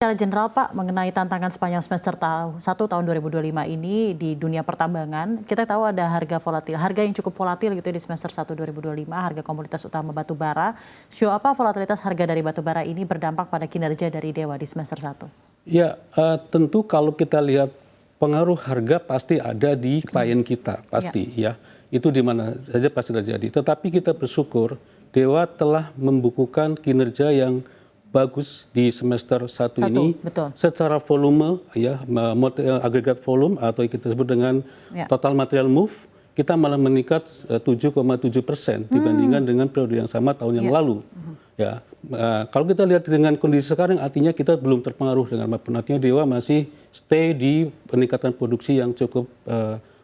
Secara general Pak, mengenai tantangan sepanjang semester 1 tahun 2025 ini di dunia pertambangan, kita tahu ada harga yang cukup volatil gitu ya di semester 1 2025, harga komoditas utama batu bara. Sejauh apa volatilitas harga dari batu bara ini berdampak pada kinerja dari Dewa di semester 1? Ya, tentu kalau kita lihat pengaruh harga pasti ada di klien kita, pasti ya. Itu di mana saja pasti terjadi. Tetapi kita bersyukur Dewa telah membukukan kinerja yang bagus di semester 1 ini. Betul. Secara volume ya, agregat volume atau kita sebut dengan total material move, kita malah meningkat 7,7% dibandingkan dengan periode yang sama tahun yang lalu. Ya, kalau kita lihat dengan kondisi sekarang, artinya kita belum terpengaruh dengan apapun. Artinya Dewa masih stay di peningkatan produksi yang cukup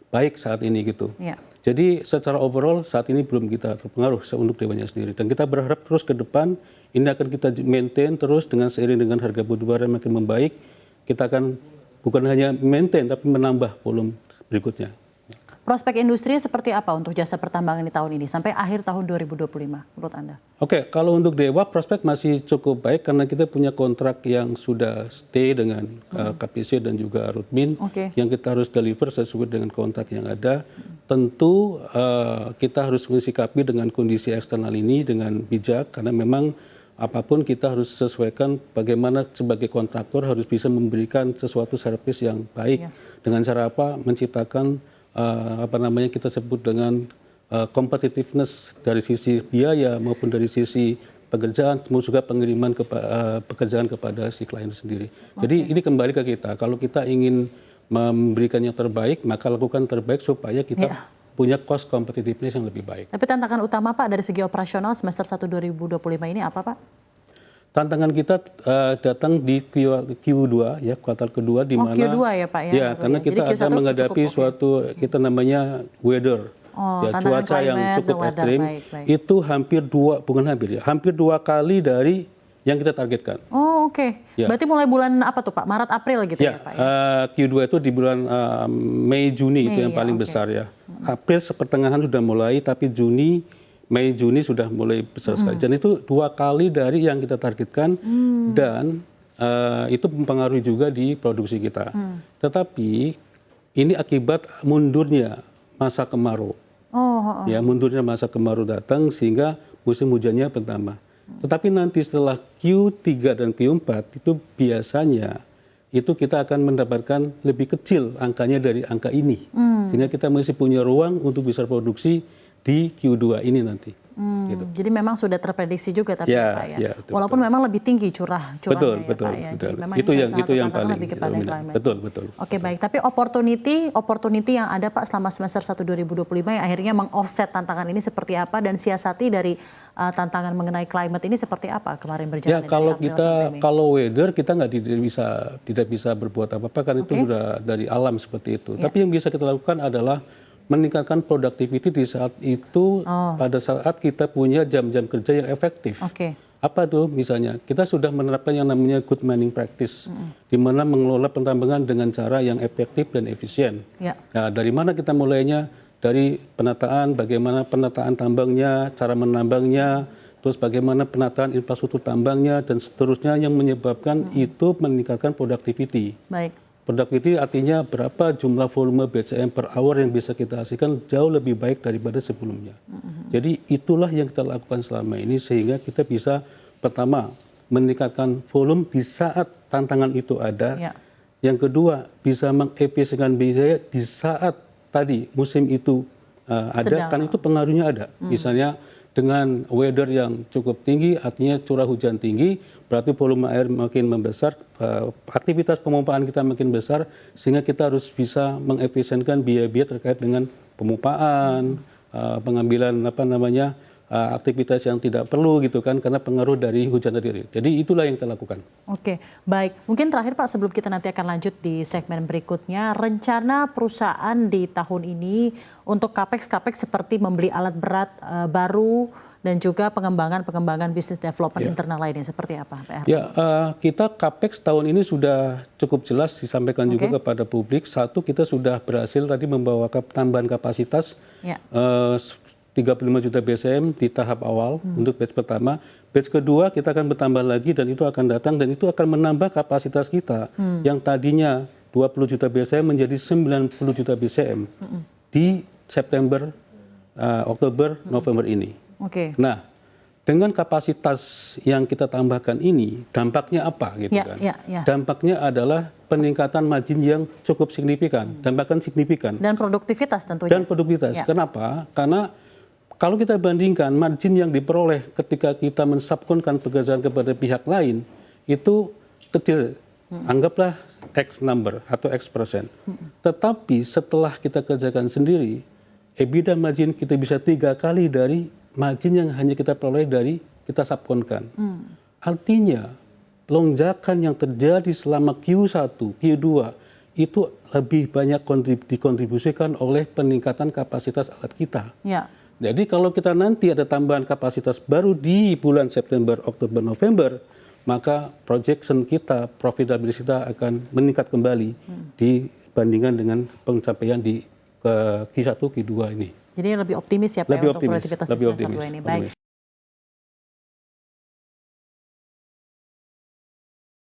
baik saat ini gitu. Jadi secara overall saat ini belum kita terpengaruh untuk Dewanya sendiri. Dan kita berharap terus ke depan ini akan kita maintain terus dengan seiring dengan harga batu bara makin membaik. Kita akan bukan hanya maintain tapi menambah volume berikutnya. Prospek industri seperti apa untuk jasa pertambangan di tahun ini sampai akhir tahun 2025 menurut Anda? Oke, kalau untuk Dewa prospek masih cukup baik karena kita punya kontrak yang sudah stay dengan KPC dan juga Rudmin yang kita harus deliver sesuai dengan kontrak yang ada. Tentu kita harus mensikapi dengan kondisi eksternal ini dengan bijak karena memang apapun kita harus sesuaikan bagaimana sebagai kontraktor harus bisa memberikan sesuatu servis yang baik dengan cara apa menciptakan kita sebut dengan competitiveness dari sisi biaya maupun dari sisi pekerjaan, juga pengiriman pekerjaan kepada si klien sendiri. Jadi ini kembali ke kita. Kalau kita ingin memberikan yang terbaik, maka lakukan terbaik supaya kita punya cost competitiveness yang lebih baik. Tapi tantangan utama Pak dari segi operasional semester 1 2025 ini apa Pak? Tantangan kita datang di Q2 ya, kuartal kedua di mana Q2 ya Pak ya. Ya, karena kita akan menghadapi suatu kita namanya weather. Cuaca yang cukup ekstrim. Itu hampir hampir dua kali dari yang kita targetkan. Berarti mulai bulan apa tuh Pak? Maret April gitu ya Pak? Q2 itu di bulan Mei Juni itu yang paling besar ya. April sepertengahan sudah mulai, tapi Mei Juni sudah mulai besar sekali. Dan itu dua kali dari yang kita targetkan dan itu mempengaruhi juga di produksi kita. Tetapi ini akibat mundurnya masa kemarau. Ya, mundurnya masa kemarau datang sehingga musim hujannya bertambah. Tetapi nanti setelah Q3 dan Q4 itu biasanya itu kita akan mendapatkan lebih kecil angkanya dari angka ini. Sehingga kita masih punya ruang untuk bisa produksi di Q2 ini nanti. Gitu. Jadi memang sudah terprediksi juga tapi Pak ya. Walaupun memang lebih tinggi curahnya betul, ya Pak ya. Betul. Memang itu yang paling lebih kepada climate. Betul. Oke, baik. Tapi opportunity yang ada Pak selama semester 1 2025 yang akhirnya meng-offset tantangan ini seperti apa dan siasati dari tantangan mengenai climate ini seperti apa kemarin berjalan? Ya, kalau weather kita tidak bisa berbuat apa-apa kan itu sudah dari alam seperti itu. Tapi yang bisa kita lakukan adalah meningkatkan productivity di saat itu pada saat kita punya jam-jam kerja yang efektif. Apa tuh misalnya? Kita sudah menerapkan yang namanya good mining practice, di mana mengelola pertambangan dengan cara yang efektif dan efisien. Nah, dari mana kita mulainya? Dari penataan, bagaimana penataan tambangnya, cara menambangnya, terus bagaimana penataan infrastruktur tambangnya, dan seterusnya yang menyebabkan itu meningkatkan productivity. Productivity artinya berapa jumlah volume BCM per hour yang bisa kita hasilkan jauh lebih baik daripada sebelumnya. Jadi itulah yang kita lakukan selama ini sehingga kita bisa pertama meningkatkan volume di saat tantangan itu ada. Yang kedua bisa mengefisienkan biaya di saat tadi musim itu ada, kan itu pengaruhnya ada. Misalnya dengan weather yang cukup tinggi, artinya curah hujan tinggi, berarti volume air makin membesar, aktivitas pemompaan kita makin besar, sehingga kita harus bisa mengefisienkan biaya-biaya terkait dengan pemumpaan, pengambilan aktivitas yang tidak perlu gitu kan, karena pengaruh dari hujan tadi. Jadi itulah yang kita lakukan. Oke, baik. Mungkin terakhir Pak, sebelum kita nanti akan lanjut di segmen berikutnya, rencana perusahaan di tahun ini untuk capex seperti membeli alat berat baru dan juga pengembangan bisnis development internal lainnya seperti apa, Pak Herman? Ya, kita capex tahun ini sudah cukup jelas disampaikan juga kepada publik. Satu, kita sudah berhasil tadi membawa tambahan kapasitas 35 juta BCM di tahap awal untuk batch pertama. Batch kedua kita akan bertambah lagi dan itu akan datang dan itu akan menambah kapasitas kita yang tadinya 20 juta BCM menjadi 90 juta BCM di September, Oktober, November ini. Oke. Nah, dengan kapasitas yang kita tambahkan ini, dampaknya apa gitu kan? Dampaknya adalah peningkatan margin yang cukup signifikan, dan bahkan signifikan. Dan produktivitas tentunya. Dan produktivitas. Kenapa? Karena kalau kita bandingkan margin yang diperoleh ketika kita mensubkonkan pekerjaan kepada pihak lain, itu kecil. Anggaplah X number atau X persen. Tetapi setelah kita kerjakan sendiri, EBITDA margin kita bisa 3 kali dari margin yang hanya kita peroleh dari kita subkonkan. Artinya, lonjakan yang terjadi selama Q1, Q2, itu lebih banyak dikontribusikan oleh peningkatan kapasitas alat kita. Jadi kalau kita nanti ada tambahan kapasitas baru di bulan September, Oktober, November, maka projection kita, profitabilitas kita akan meningkat kembali dibandingkan dengan pencapaian di Q1, Q2 ini. Jadi lebih optimis ya Pak lebih untuk optimis, produktivitas di lebih semester 2 ini. Baik.